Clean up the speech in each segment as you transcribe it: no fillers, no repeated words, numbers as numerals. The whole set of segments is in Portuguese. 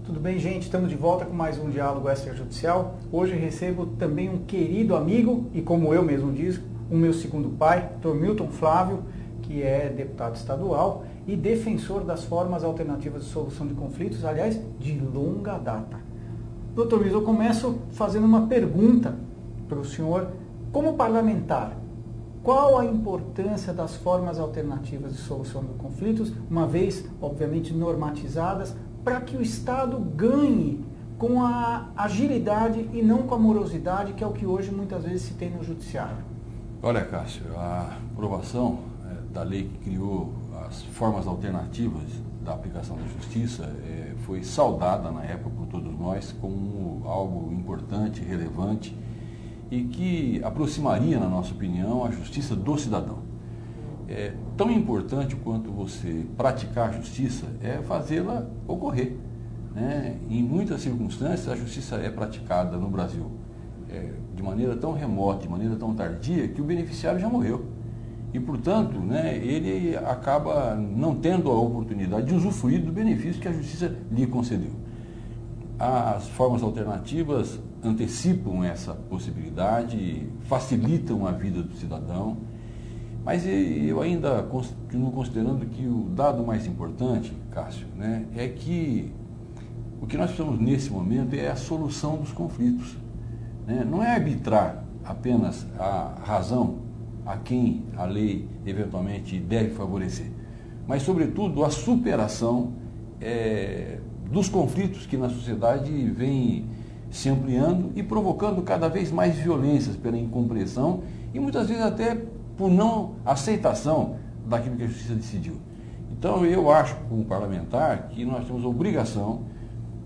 Tudo bem, gente? Estamos de volta com mais um Diálogo Extrajudicial. Hoje recebo também um querido amigo e, como eu mesmo digo, o meu segundo pai, Dr. Milton Flávio, que é deputado estadual e defensor das formas alternativas de solução de conflitos, aliás, de longa data. Dr. Milton, eu começo fazendo uma pergunta para o senhor. Como parlamentar, qual a importância das formas alternativas de solução de conflitos, uma vez, obviamente, normatizadas, para que o Estado ganhe com a agilidade e não com a morosidade, que é o que hoje muitas vezes se tem no judiciário? Olha, Cássio, a aprovação da lei que criou as formas alternativas da aplicação da justiça foi saudada na época por todos nós como algo importante, relevante e que aproximaria, na nossa opinião, a justiça do cidadão. Tão importante quanto você praticar a justiça é fazê-la ocorrer, né? Em muitas circunstâncias, a justiça é praticada no Brasil de maneira tão remota, de maneira tão tardia, que o beneficiário já morreu. E, portanto, né, ele acaba não tendo a oportunidade de usufruir do benefício que a justiça lhe concedeu. As formas alternativas antecipam essa possibilidade, facilitam a vida do cidadão, mas eu ainda continuo considerando que o dado mais importante, Cássio, né, é que o que nós precisamos nesse momento é a solução dos conflitos. Né? Não é arbitrar apenas a razão a quem a lei eventualmente deve favorecer, mas, sobretudo, a superação dos conflitos que na sociedade vem se ampliando e provocando cada vez mais violências pela incompreensão e muitas vezes até por não aceitação daquilo que a justiça decidiu. Então, eu acho, como parlamentar, que nós temos a obrigação,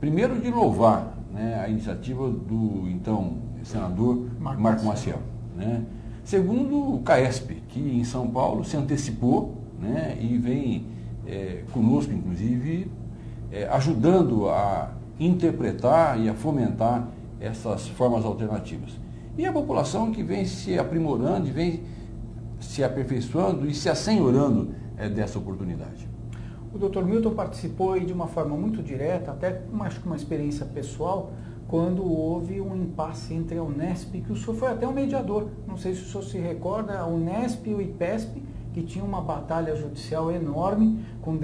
primeiro, de louvar, né, a iniciativa do, então, senador Marco Maciel. Né? Segundo, o CAESP, que em São Paulo se antecipou, né, e vem conosco, inclusive, ajudando a interpretar e a fomentar essas formas alternativas. E a população que vem se aprimorando, vem se aperfeiçoando e se assenhorando dessa oportunidade. O Dr. Milton participou aí de uma forma muito direta, até acho que uma experiência pessoal, quando houve um impasse entre a Unesp, que o senhor foi até um mediador. Não sei se o senhor se recorda, a Unesp e o IPESP, que tinha uma batalha judicial enorme, com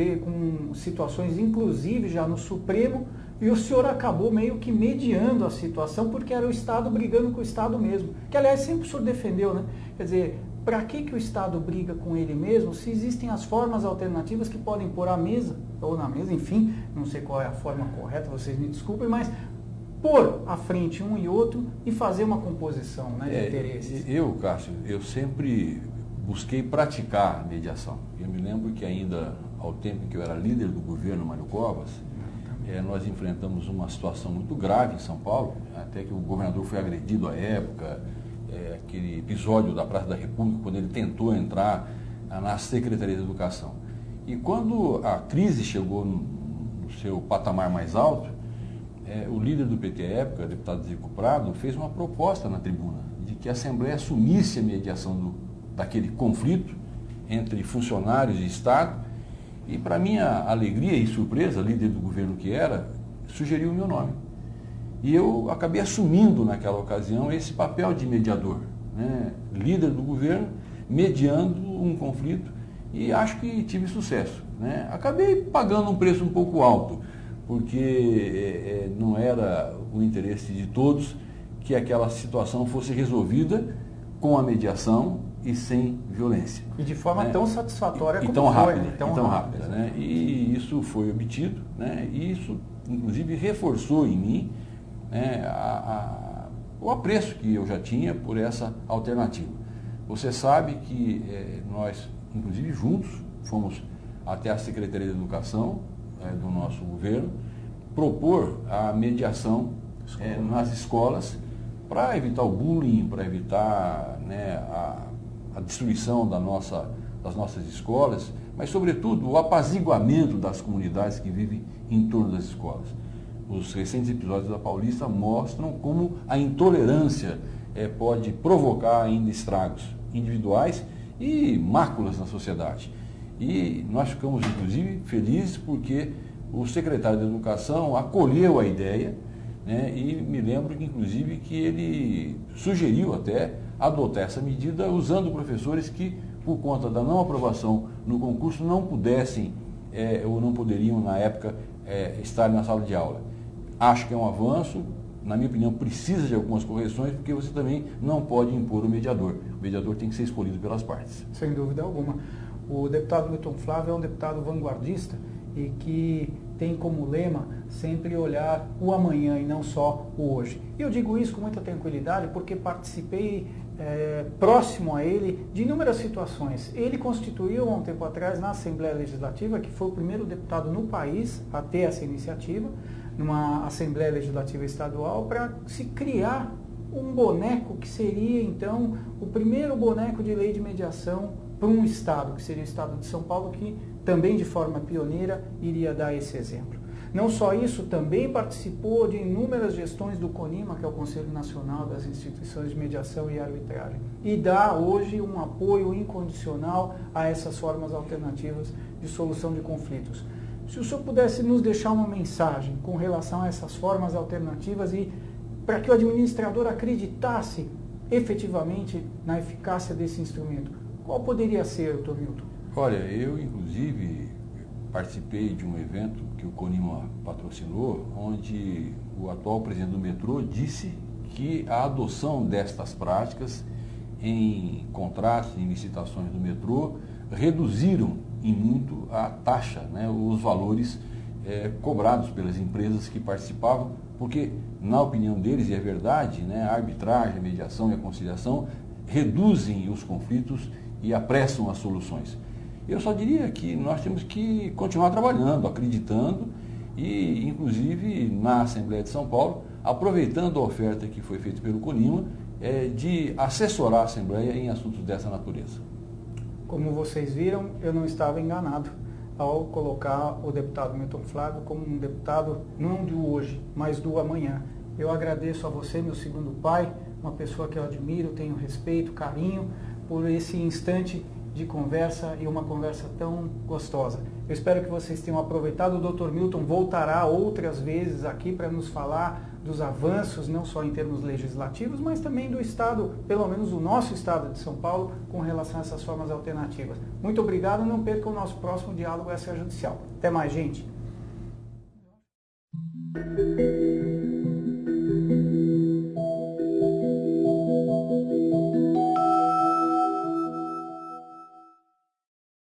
situações inclusive já no Supremo, e o senhor acabou meio que mediando a situação, porque era o Estado brigando com o Estado mesmo. Que, aliás, sempre o senhor defendeu, né? Quer dizer, para que o Estado briga com ele mesmo, se existem as formas alternativas que podem pôr à mesa, ou na mesa, enfim, não sei qual é a forma correta, vocês me desculpem, mas pôr à frente um e outro e fazer uma composição, né, de interesses. Eu, Cássio, eu sempre busquei praticar mediação. Eu me lembro que ainda ao tempo em que eu era líder do governo Mário Covas, nós enfrentamos uma situação muito grave em São Paulo, até que o governador foi agredido à época, aquele episódio da Praça da República, quando ele tentou entrar na Secretaria de Educação. E quando a crise chegou no seu patamar mais alto, o líder do PT à época, o deputado Zico Prado, fez uma proposta na tribuna de que a Assembleia assumisse a mediação daquele conflito entre funcionários e Estado. E, para minha alegria e surpresa, líder do governo que era, sugeriu o meu nome. E eu acabei assumindo naquela ocasião esse papel de mediador, né? Líder do governo, mediando um conflito, e acho que tive sucesso, né? Acabei pagando um preço um pouco alto, porque não era o interesse de todos que aquela situação fosse resolvida com a mediação e sem violência. E de forma tão satisfatória como tão foi. Rápida, tão rápida, né? E isso foi obtido, né? E isso, inclusive, reforçou em mim, né, o apreço que eu já tinha por essa alternativa. Você sabe que nós, inclusive juntos, fomos até a Secretaria de Educação do nosso governo propor a mediação nas escolas para evitar o bullying, para evitar, né, a destruição das nossas escolas, mas, sobretudo, o apaziguamento das comunidades que vivem em torno das escolas. Os recentes episódios da Paulista mostram como a intolerância pode provocar ainda estragos individuais e máculas na sociedade. E nós ficamos, inclusive, felizes porque o secretário de Educação acolheu a ideia, né, e me lembro que, inclusive, que ele sugeriu até adotar essa medida usando professores que, por conta da não aprovação no concurso, não pudessem ou não poderiam, na época, estar na sala de aula. Acho que é um avanço, na minha opinião, precisa de algumas correções, porque você também não pode impor o mediador. O mediador tem que ser escolhido pelas partes. Sem dúvida alguma. O deputado Milton Flávio é um deputado vanguardista e que tem como lema sempre olhar o amanhã e não só o hoje. E eu digo isso com muita tranquilidade porque participei próximo a ele de inúmeras situações. Ele constituiu há um tempo atrás na Assembleia Legislativa, que foi o primeiro deputado no país a ter essa iniciativa, numa Assembleia Legislativa Estadual, para se criar um boneco que seria então o primeiro boneco de lei de mediação para um estado, que seria o estado de São Paulo, que também de forma pioneira iria dar esse exemplo. Não só isso, também participou de inúmeras gestões do CONIMA, que é o Conselho Nacional das Instituições de Mediação e Arbitragem, e dá hoje um apoio incondicional a essas formas alternativas de solução de conflitos. Se o senhor pudesse nos deixar uma mensagem com relação a essas formas alternativas e para que o administrador acreditasse efetivamente na eficácia desse instrumento, qual poderia ser, doutor Milton? Olha, eu inclusive participei de um evento que o CONIMA patrocinou, onde o atual presidente do metrô disse que a adoção destas práticas em contratos, em licitações do metrô, reduziram em muito a taxa, né, os valores cobrados pelas empresas que participavam, porque, na opinião deles, e é verdade, né, a arbitragem, a mediação e a conciliação reduzem os conflitos e apressam as soluções. Eu só diria que nós temos que continuar trabalhando, acreditando e, inclusive, na Assembleia de São Paulo, aproveitando a oferta que foi feita pelo CONIMA, de assessorar a Assembleia em assuntos dessa natureza. Como vocês viram, eu não estava enganado ao colocar o deputado Milton Flávio como um deputado não de hoje, mas do amanhã. Eu agradeço a você, meu segundo pai, uma pessoa que eu admiro, tenho respeito, carinho por esse instante de conversa e uma conversa tão gostosa. Eu espero que vocês tenham aproveitado. O Dr. Milton voltará outras vezes aqui para nos falar dos avanços, não só em termos legislativos, mas também do Estado, pelo menos o nosso Estado de São Paulo, com relação a essas formas alternativas. Muito obrigado, não perca o nosso próximo diálogo extrajudicial. Até mais, gente!